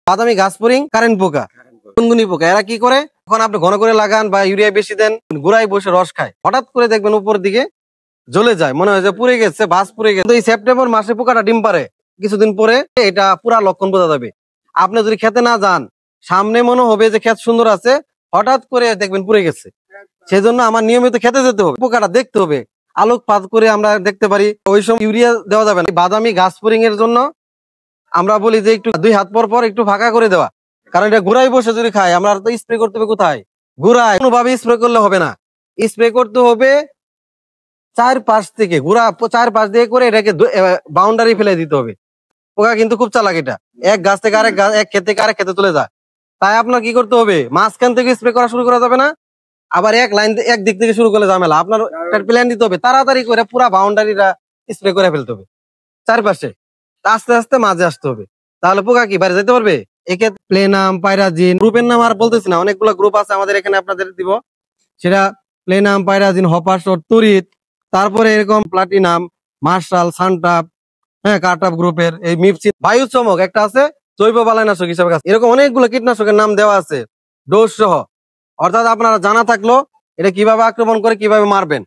বাদামি গাছপরিং কারেন্ট পোকা, গুনগুনি পোকা, এরা কি করে, যখন আপনি ঘন করে লাগান বা ইউরিয়া বেশি দেন, গোড়ায় বসে রস খায়, হঠাৎ করে দেখবেন উপরের দিকে জ্বলে যায়, মনে হয় যে পুড়ে গেছে, বাস পুড়ে গেছে। এই সেপ্টেম্বর মাসে পোকাটা ডিম পারে, কিছুদিন পরে এটা পুরা লক্ষণ বোঝা যাবে। আপনি যদি খেতে না যান, সামনে মনে হবে যে ক্ষেত সুন্দর আছে, হঠাৎ করে দেখবেন পুড়ে গেছে। সেজন্য আমার নিয়মিত খেতে যেতে হবে, পোকাটা দেখতে হবে, আলোকপাত করে আমরা দেখতে পারি। ওই সময় ইউরিয়া দেওয়া যাবে না। বাদামি গাছপরিং এর জন্য আমরা বলি যে একটু 2 হাত পর পর একটু ফাঁকা করে দেওয়া, কারণ এটা গোড়ায় বসে যদি খায়, আমরা তো স্প্রে করতে হবে কোথায়, গোড়ায়। কোনোভাবে স্প্রে করলে হবে না, স্প্রে করতে হবে 4 পাশ থেকে, গোড়া 4 পাশ দিয়ে করে এটাকে বাউন্ডারি ফেলে দিতে হবে। পোকা কিন্তু খুব চালাক, এটা এক গাছ থেকে আরেক গাছ, এক ক্ষেত থেকে আরেক ক্ষেতে চলে যায়। তাই আপনার কি করতে হবে, মাঝখান থেকে স্প্রে করা শুরু করা যাবে না, আবার এক লাইন এক দিক থেকে শুরু করলে ঝামেলা। আপনার প্ল্যান দিতে হবে, তাড়াতাড়ি করে পুরা বাউন্ডারিটা স্প্রে করে ফেলতে হবে, চারপাশে আস্তে আস্তে মাঝে আসতে হবে। তাহলে পোকা কি বাইরে যেতে পারবে। এক্ষেত্রে প্লেনাম, পাইরাজিন, গ্রুপের নাম আর বলতেছি না, অনেকগুলো গ্রুপ আছে আমাদের এখানে, আপনাদের দিব সেটা। প্লেনাম, পাইরাজিন, হপারশট, তরিত, তারপরে এরকম প্লাটিনাম, মার্শাল, সানটাপ, হ্যাঁ কার্টাপ গ্রুপের, এই মিপসি, বায়ু চমক একটা আছে, জৈব বালাইনাশক হিসাবে কাজ। এরকম অনেকগুলো কীটনাশকের নাম দেওয়া আছে ডোজ সহ। অর্থাৎ আপনারা জানা থাকলো এটা কিভাবে আক্রমণ করে, কিভাবে মারবেন।